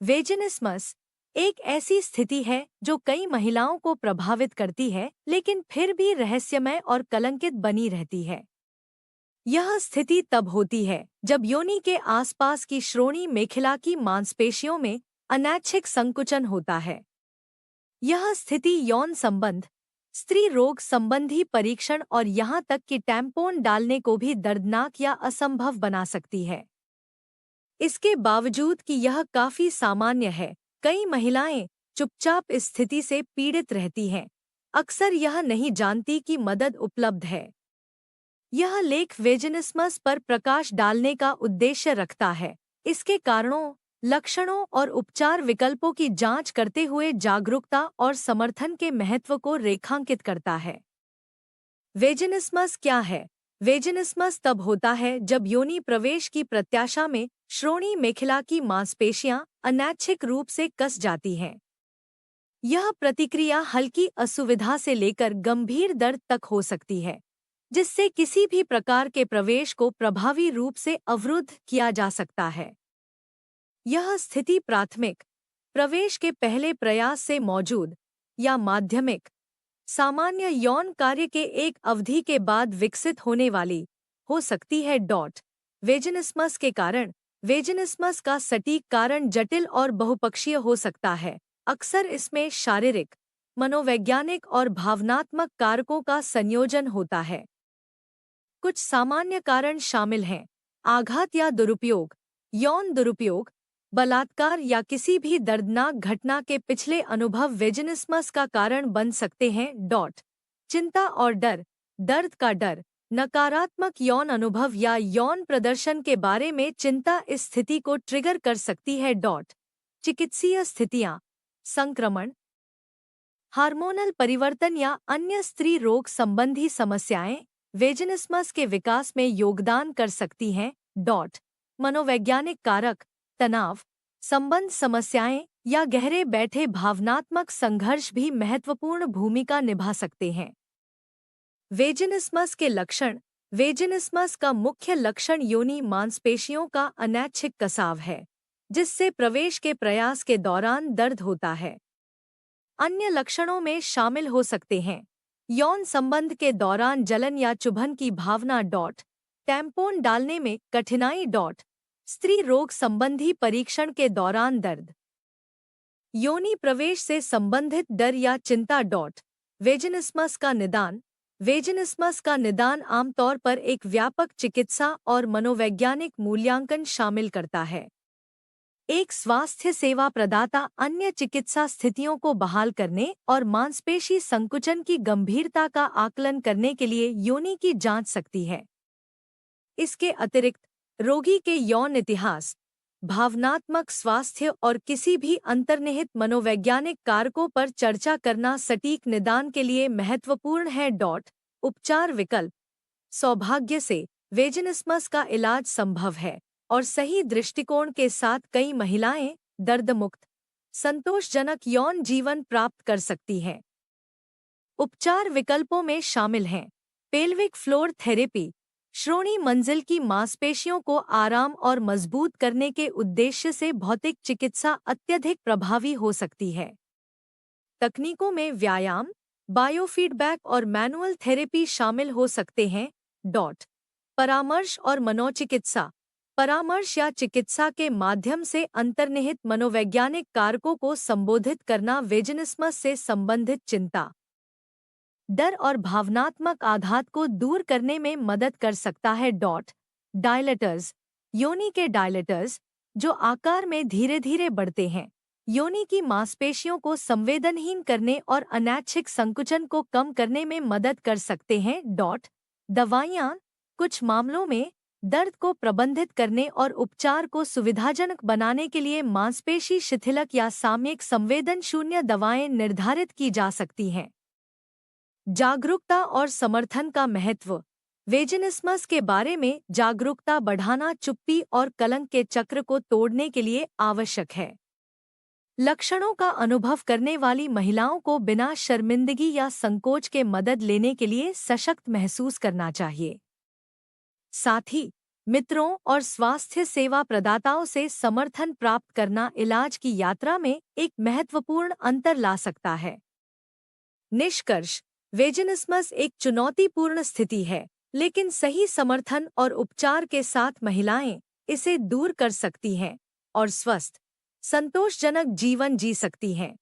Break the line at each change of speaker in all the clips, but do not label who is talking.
वेजिनिस्मस एक ऐसी स्थिति है जो कई महिलाओं को प्रभावित करती है, लेकिन फिर भी रहस्यमय और कलंकित बनी रहती है। यह स्थिति तब होती है जब योनि के आसपास की श्रोणि मेखिला की मांसपेशियों में अनैच्छिक संकुचन होता है। यह स्थिति यौन संबंध, स्त्री रोग संबंधी परीक्षण और यहाँ तक कि टैम्पोन डालने को भी दर्दनाक या असंभव बना सकती है। इसके बावजूद कि यह काफी सामान्य है, कई महिलाएं चुपचाप इस स्थिति से पीड़ित रहती हैं, अक्सर यह नहीं जानती कि मदद उपलब्ध है। यह लेख वेजिनिस्मस पर प्रकाश डालने का उद्देश्य रखता है, इसके कारणों, लक्षणों और उपचार विकल्पों की जांच करते हुए जागरूकता और समर्थन के महत्व को रेखांकित करता है। वेजिनिस्मस क्या है? वेजिनिस्मस तब होता है जब योनि प्रवेश की प्रत्याशा में श्रोणि मेखिला की मांसपेशियां अनैच्छिक रूप से कस जाती हैं। यह प्रतिक्रिया हल्की असुविधा से लेकर गंभीर दर्द तक हो सकती है, जिससे किसी भी प्रकार के प्रवेश को प्रभावी रूप से अवरुद्ध किया जा सकता है। यह स्थिति प्राथमिक प्रवेश के पहले प्रयास से मौजूद या माध्यमिक सामान्य यौन कार्य के एक अवधि के बाद विकसित होने वाली हो सकती है। वेजिनिस्मस के कारण, वेजिनिस्मस का सटीक कारण जटिल और बहुपक्षीय हो सकता है। अक्सर इसमें शारीरिक, मनोवैज्ञानिक और भावनात्मक कारकों का संयोजन होता है। कुछ सामान्य कारण शामिल हैं: आघात या दुरुपयोग, यौन दुरुपयोग, बलात्कार या किसी भी दर्दनाक घटना के पिछले अनुभव वेजिनिस्मस का कारण बन सकते हैं। चिंता और डर, दर्द का डर, नकारात्मक यौन अनुभव या यौन प्रदर्शन के बारे में चिंता इस स्थिति को ट्रिगर कर सकती है। चिकित्सीय स्थितियां, संक्रमण, हार्मोनल परिवर्तन या अन्य स्त्री रोग संबंधी समस्याएं वेजिनिस्मस के विकास में योगदान कर सकती हैं। मनोवैज्ञानिक कारक, तनाव, संबंध समस्याएं या गहरे बैठे भावनात्मक संघर्ष भी महत्वपूर्ण भूमिका निभा सकते हैं। वेजिनिस्मस के लक्षण। वेजिनिस्मस का मुख्य लक्षण योनि मांसपेशियों का अनैच्छिक कसाव है, जिससे प्रवेश के प्रयास के दौरान दर्द होता है। अन्य लक्षणों में शामिल हो सकते हैं यौन संबंध के दौरान जलन या चुभन की भावना, टैम्पोन डालने में कठिनाई, स्त्री रोग संबंधी परीक्षण के दौरान दर्द, योनि प्रवेश से संबंधित डर या चिंता। वेजिनिस्मस का निदान। वेजिनिस्मस का निदान आमतौर पर एक व्यापक चिकित्सा और मनोवैज्ञानिक मूल्यांकन शामिल करता है। एक स्वास्थ्य सेवा प्रदाता अन्य चिकित्सा स्थितियों को बहाल करने और मांसपेशी संकुचन की गंभीरता का आकलन करने के लिए योनि की जांच सकती है। इसके अतिरिक्त रोगी के यौन इतिहास, भावनात्मक स्वास्थ्य और किसी भी अंतर्निहित मनोवैज्ञानिक कारकों पर चर्चा करना सटीक निदान के लिए महत्वपूर्ण है। उपचार विकल्प। सौभाग्य से वेजिनिस्मस का इलाज संभव है और सही दृष्टिकोण के साथ कई महिलाएं दर्दमुक्त, संतोषजनक यौन जीवन प्राप्त कर सकती हैं। उपचार विकल्पों में शामिल हैं पेल्विक फ्लोर थेरेपी, श्रोणि मंजिल की मांसपेशियों को आराम और मजबूत करने के उद्देश्य से भौतिक चिकित्सा अत्यधिक प्रभावी हो सकती है। तकनीकों में व्यायाम, बायोफीडबैक और मैनुअल थेरेपी शामिल हो सकते हैं। परामर्श और मनोचिकित्सा। परामर्श या चिकित्सा के माध्यम से अंतर्निहित मनोवैज्ञानिक कारकों को संबोधित करना वेजिनिस्मस से संबंधित चिंता, डर और भावनात्मक आघात को दूर करने में मदद कर सकता है। डायलेटर्स। योनि के डायलेटर्स, जो आकार में धीरे धीरे बढ़ते हैं, योनि की मांसपेशियों को संवेदनहीन करने और अनैच्छिक संकुचन को कम करने में मदद कर सकते हैं। दवाइयाँ। कुछ मामलों में दर्द को प्रबंधित करने और उपचार को सुविधाजनक बनाने के लिए मांसपेशी शिथिलक या सामयिक संवेदन शून्य दवाएं निर्धारित की जा सकती हैं। जागरूकता और समर्थन का महत्व। वेजिनिस्मस के बारे में जागरूकता बढ़ाना चुप्पी और कलंक के चक्र को तोड़ने के लिए आवश्यक है। लक्षणों का अनुभव करने वाली महिलाओं को बिना शर्मिंदगी या संकोच के मदद लेने के लिए सशक्त महसूस करना चाहिए। साथ ही मित्रों और स्वास्थ्य सेवा प्रदाताओं से समर्थन प्राप्त करना इलाज की यात्रा में एक महत्वपूर्ण अंतर ला सकता है। निष्कर्ष, वेजिनिस्मस एक चुनौतीपूर्ण स्थिति है, लेकिन सही समर्थन और उपचार के साथ महिलाएं इसे दूर कर सकती हैं और स्वस्थ, संतोषजनक जीवन जी सकती हैं।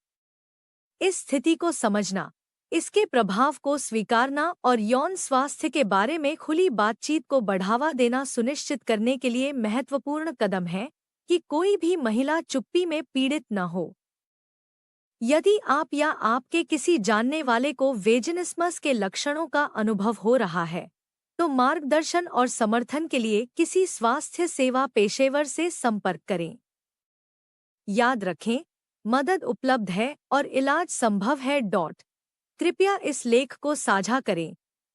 इस स्थिति को समझना, इसके प्रभाव को स्वीकारना और यौन स्वास्थ्य के बारे में खुली बातचीत को बढ़ावा देना सुनिश्चित करने के लिए महत्वपूर्ण कदम है कि कोई भी महिला चुप्पी में पीड़ित न हो। यदि आप या आपके किसी जानने वाले को वेजिनिस्मस के लक्षणों का अनुभव हो रहा है, तो मार्गदर्शन और समर्थन के लिए किसी स्वास्थ्य सेवा पेशेवर से संपर्क करें। याद रखें, मदद उपलब्ध है और इलाज संभव है। कृपया इस लेख को साझा करें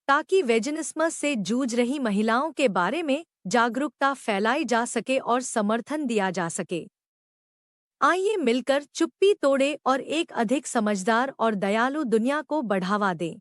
ताकि वेजिनिस्मस से जूझ रही महिलाओं के बारे में जागरूकता फैलाई जा सके और समर्थन दिया जा सके। आइए मिलकर चुप्पी तोड़ें और एक अधिक समझदार और दयालु दुनिया को बढ़ावा दें।